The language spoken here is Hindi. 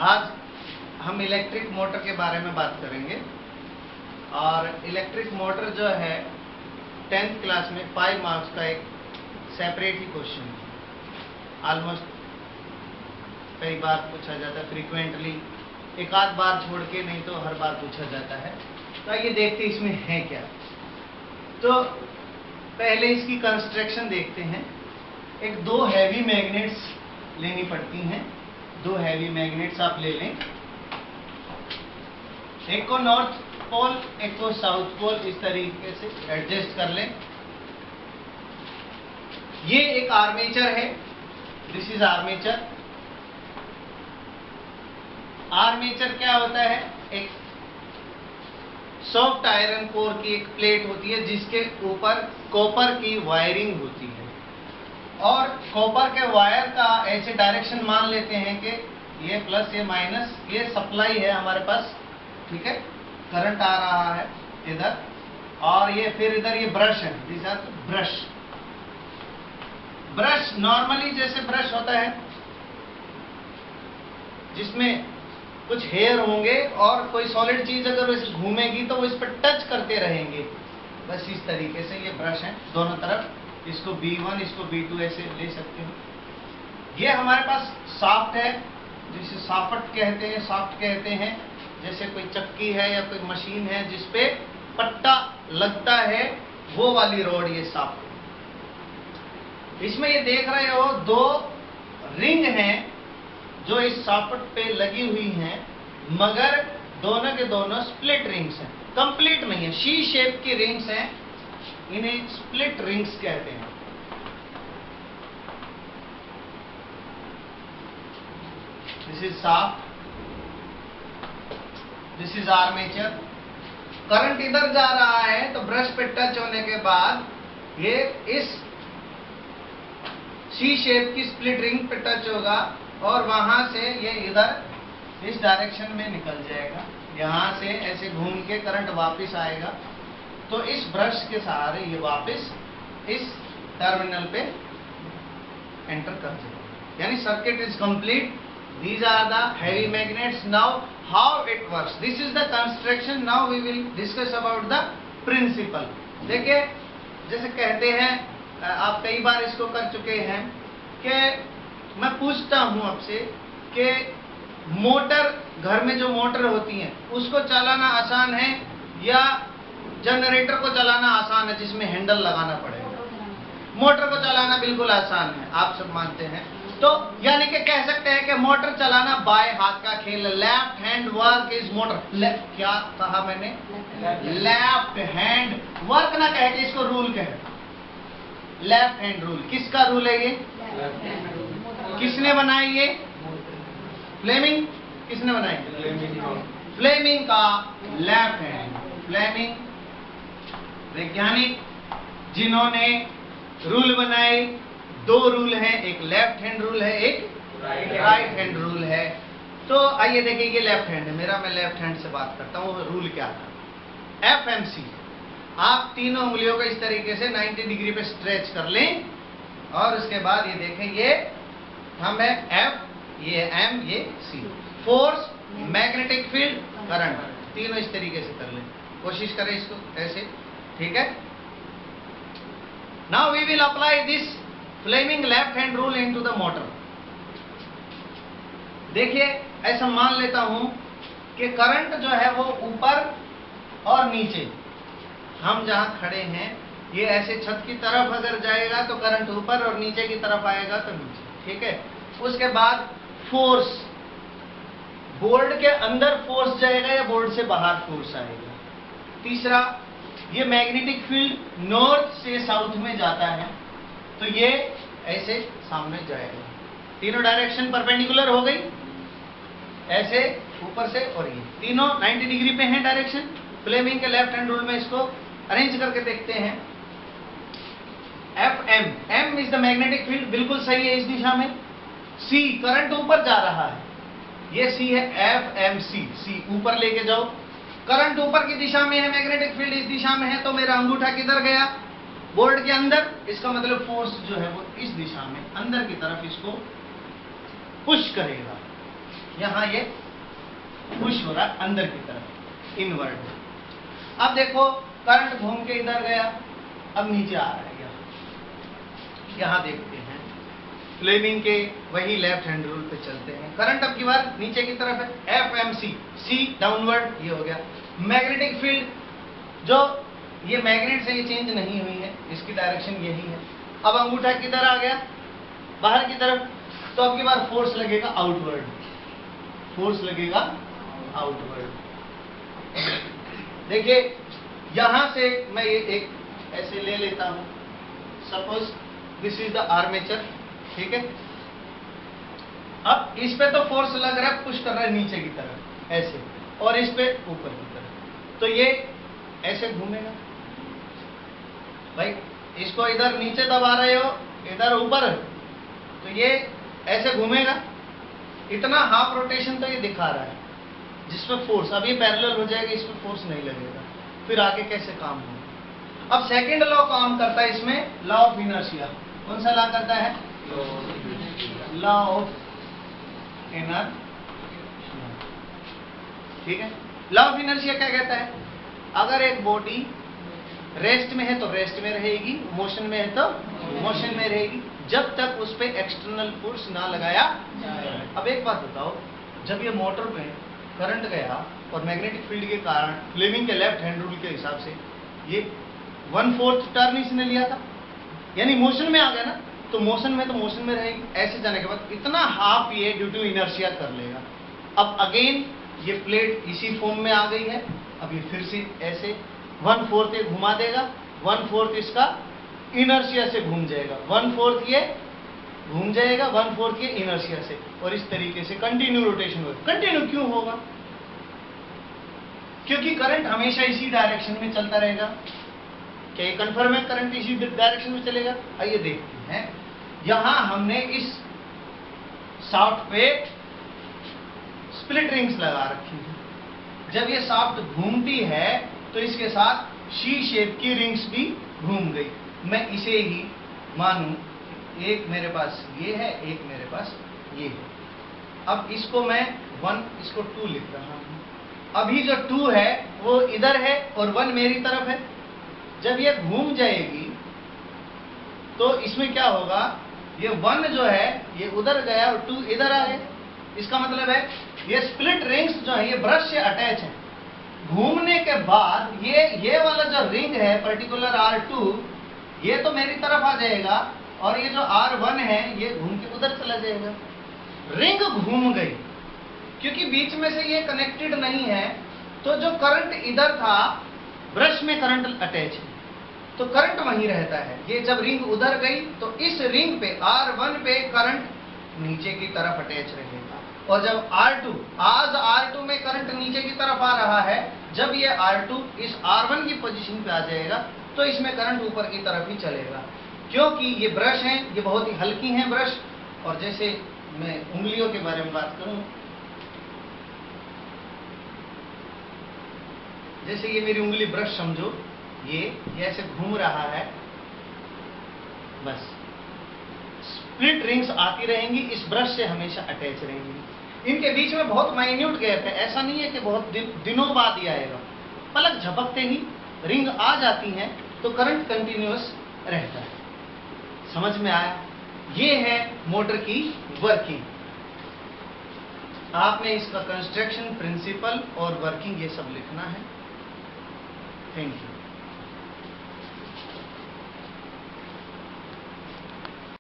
आज हम इलेक्ट्रिक मोटर के बारे में बात करेंगे और इलेक्ट्रिक मोटर जो है 10th क्लास में 5 मार्क्स का एक सेपरेट ही क्वेश्चन है। ऑलमोस्ट कई बार पूछा जाता है, फ्रीक्वेंटली एक आध बार छोड़ के, नहीं तो हर बार पूछा जाता है। तो आइए देखते हैं इसमें है क्या। तो पहले इसकी कंस्ट्रक्शन देखते हैं। एक दो हैवी मैग्नेट्स लेनी पड़ती हैं। दो हैवी मैग्नेट्स आप ले लें, एक को नॉर्थ पोल एक को साउथ पोल, इस तरीके से एडजस्ट कर लें। ये एक आर्मेचर है, दिस इज आर्मेचर। आर्मेचर क्या होता है? एक सॉफ्ट आयरन कोर की एक प्लेट होती है जिसके ऊपर कॉपर की वायरिंग होती है, और कॉपर के वायर का ऐसे डायरेक्शन मान लेते हैं कि ये प्लस ये माइनस, ये सप्लाई है हमारे पास, ठीक है, करंट आ रहा है इधर, और ये फिर इधर ये ब्रश है, this are brush. Brush normally जैसे ब्रश होता है जिसमें कुछ हेयर होंगे और कोई सॉलिड चीज अगर वैसे घूमेगी तो वो इस पर टच करते रहेंगे, बस इस तरीके से ये ब्रश है दोनों तरफ। इसको B1 इसको B2 ऐसे ले सकते हो। ये हमारे पास शाफ्ट है जिसे शाफ्ट कहते हैं, शाफ्ट कहते हैं। जैसे कोई चक्की है या कोई मशीन है जिसपे पट्टा लगता है, वो वाली रोड ये शाफ्ट। इसमें ये देख रहे हो दो रिंग हैं जो इस शाफ्ट पे लगी हुई हैं, मगर दोनों के दोनों स्प्लिट रिंग्स हैं, कंप्लीट नहीं है, शी शेप की रिंग्स हैं, इन्हें स्प्लिट रिंग्स कहते हैं। This is shaft, this is armature. Current इधर जा रहा है तो ब्रश पे टच होने के बाद ये इस सी शेप की स्प्लिट रिंग पे टच होगा और वहां से ये इधर इस डायरेक्शन में निकल जाएगा। यहां से ऐसे घूम के करंट वापस आएगा, तो इस ब्रश के सहारे ये वापस इस टर्मिनल पे एंटर कर जाएगा। यानी circuit is complete. These are the heavy magnets. Now how it works? This is the construction. Now we will discuss about the principle. देखिए, जैसे कहते हैं, आप कई बार इसको कर चुके हैं कि मैं पूछता हूं आपसे कि मोटर, घर में जो मोटर होती है उसको चलाना आसान है या जनरेटर को चलाना आसान है जिसमें हैंडल लगाना पड़ेगा? मोटर को चलाना बिल्कुल आसान है, आप सब मानते हैं। तो यानी कि कह सकते हैं कि मोटर चलाना बाएं हाथ का खेल है। Left hand work is motor. क्या कहा मैंने? लेफ्ट हैंड वर्क ना कह के इसको रूल कहे, लेफ्ट हैंड रूल। किसका रूल है ये? किसने बनाई ये? फ्लेमिंग। किसने बनाई? फ्लेमिंग का लेफ्ट हैंड। फ्लेमिंग वैज्ञानिक जिन्होंने रूल बनाए। दो रूल हैं, एक लेफ्ट हैंड रूल है, एक राइट हैंड रूल है। तो आइए देखिए, ये लेफ्ट हैंड है मेरा, मैं लेफ्ट हैंड से बात करता हूँ। रूल क्या था? FMC। आप तीनों उंगलियों को इस तरीके से 90 डिग्री पे स्ट्रेच कर लें और उसके बाद ये देखें, ये थंब है F, ये M, ये C। Force, magnetic field, current, तीनों इस तरीके से कर लें। कोशिश करें इसको ऐसे, ठीक है। Now we will apply this Fleming left hand rule into the motor. देखिए, ऐसा मान लेता हूं कि करंट जो है वो ऊपर और नीचे, हम जहां खड़े हैं, ये ऐसे छत की तरफ अगर जाएगा तो करंट ऊपर और नीचे की तरफ आएगा तो नीचे, ठीक है। उसके बाद फोर्स, बोर्ड के अंदर फोर्स जाएगा या बोर्ड से बाहर फोर्स आएगा। तीसरा, ये मैग्नेटिक फील्ड नॉर्थ से साउथ में जाता है तो ये ऐसे सामने जाएगा। तीनों डायरेक्शन परपेंडिकुलर हो गई, ऐसे ऊपर से, और ये तीनों 90 डिग्री पे हैं डायरेक्शन। फ्लेमिंग के लेफ्ट हैंड रूल में इसको अरेंज करके देखते हैं। FM, M is the magnetic field, बिल्कुल सही है इस दिशा में। C, करंट ऊपर जा रहा है, ये C है, FMC। C ऊपर लेके जाओ, करंट ऊपर की दिशा में है, मैग्नेटिक फील्ड इस दिशा में है, तो मेरा अंगूठा किधर गया? बोर्ड के अंदर। इसका मतलब फोर्स जो है वो इस दिशा में अंदर की तरफ इसको पुश करेगा, यहाँ ये पुश हो रहा है अंदर की तरफ, इनवर्ड। अब देखो करंट घूम के इधर गया, अब नीचे आ रहा है यहाँ देखते हैं फ्लेमिंग के वही लेफ्ट हैंड रूल पे चलते हैं। करंट अब की बार नीचे की तरफ है, एफएमसी, सी डाउनवर्ड, ये हो गया। मैग्नेटिक फील्ड जो ये मैग्नेट से ये चेंज नहीं हुई है, इसकी डायरेक्शन यही है। अब अंगूठा किधर आ गया, बाहर की तरफ, तो अब की बार फोर्स लगेगा आउटवर्ड, फोर्स लगेगा आउटवर्ड। देखिए यहां से मैं ये एक ऐसे ले लेता हूं, suppose this is the armature, ठीक है। अब इस पे तो फोर्स लग रहा है, पुश कर रहा है नीचे की तरफ ऐसे, और इस पे ऊपर की तरफ, तो ये ऐसे घूमेगा। भाई इसको इधर नीचे दबा रहे हो, इधर ऊपर, तो ये ऐसे घूमेगा। इतना हाफ रोटेशन तो ये दिखा रहा है, जिसमें फोर्स, अब ये पैरेलल हो जाएगा, इसमें फोर्स नहीं लगेगा, फिर आगे कैसे काम होगा। अब सेकंड लॉ काम करता है इसमें, लॉ ऑफ इनर्शिया। कौन सा लॉ करता है? लॉ ऑफ इनर्शिया, ठीक है। लॉ ऑफ इनर्शिया क्या कहता है? अगर एक बॉडी रेस्ट में है तो रेस्ट में रहेगी, मोशन में है तो मोशन में रहेगी, जब तक उस पे एक्सटर्नल फोर्स ना लगाया जाए। अब एक बात बताओ, जब ये मोटर पे करंट गया और मैग्नेटिक फील्ड के कारण फ्लेमिंग के लेफ्ट हैंड रूल के हिसाब से ये 1/4 टर्न इसने लिया था, यानी मोशन में आ गया ना, तो मोशन में रहेगी। ऐसे जाने के बाद इतना हाफ ये ड्यू टू इनर्शिया कर लेगा। अब अगेन ये प्लेट इसी फॉर्म में आ गई है, अब ये फिर से ऐसे 1/4 ये घुमा देगा, 1/4 इसका इनर्शिया से घूम जाएगा, 1/4 ये घूम जाएगा, 1/4 ये इनर्शिया से, और इस तरीके से कंटिन्यू रोटेशन होगा। कंटिन्यू क्यों होगा? क्योंकि करंट हमेशा इसी डायरेक्शन में चलता रहेगा। क्या ये कंफर्म है? करंट इसी डायरेक्शन में चलेगा। आइए देखते हैं, यहां हमने इस शाफ्ट पे स्प्लिट रिंग्स लगा रखी है। जब ये शाफ्ट घूमती है तो इसके साथ शी शेप की रिंग्स भी घूम गई। मैं इसे ही मानूं, एक मेरे पास ये है, एक मेरे पास ये है। अब इसको मैं 1, इसको 2 लिख रहा हूं। अभी जो 2 है वो इधर है और 1 मेरी तरफ है। जब ये घूम जाएगी तो इसमें क्या होगा, ये 1 जो है ये उधर गया और 2 इधर आ गए। इसका मतलब है ये स्प्लिट रिंग्स जो है ये ब्रश से अटैच है। घूमने के बाद ये वाला जो रिंग है पर्टिकुलर R2, ये तो मेरी तरफ आ जाएगा, और ये जो R1 है ये घूम के उधर चला जाएगा। रिंग घूम गई, क्योंकि बीच में से ये कनेक्टेड नहीं है, तो जो करंट इधर था, ब्रश में करंट अटैच है, तो करंट वहीं रहता है। ये जब रिंग उधर गई तो इस रिंग पे R1 पे करंट नीचे की तरफ अटैच रहेगा, और जब R2 में करंट नीचे की तरफ आ रहा है, जब ये R2 इस R1 की पोजीशन पे आ जाएगा तो इसमें करंट ऊपर की तरफ ही चलेगा। क्योंकि ये ब्रश हैं, ये बहुत ही हल्की हैं ब्रश, और जैसे मैं उंगलियों के बारे में बात करूं, जैसे ये मेरी उंगली ब्रश समझो, ये ऐसे घूम रहा है, बस स्प्लिट रिंग्स आती रहेंगी, इस ब्रश से हमेशा अटैच रहेंगी। इनके बीच में बहुत माइन्यूट गैप है, ऐसा नहीं है कि बहुत दिनों बाद ही आएगा। पलक झपकते ही रिंग आ जाती हैं तो करंट कंटिन्यूअस रहता है। समझ में आया? ये है मोटर की वर्किंग। आपने इसका कंस्ट्रक्शन, प्रिंसिपल और वर्किंग ये सब लिखना है। Thank you.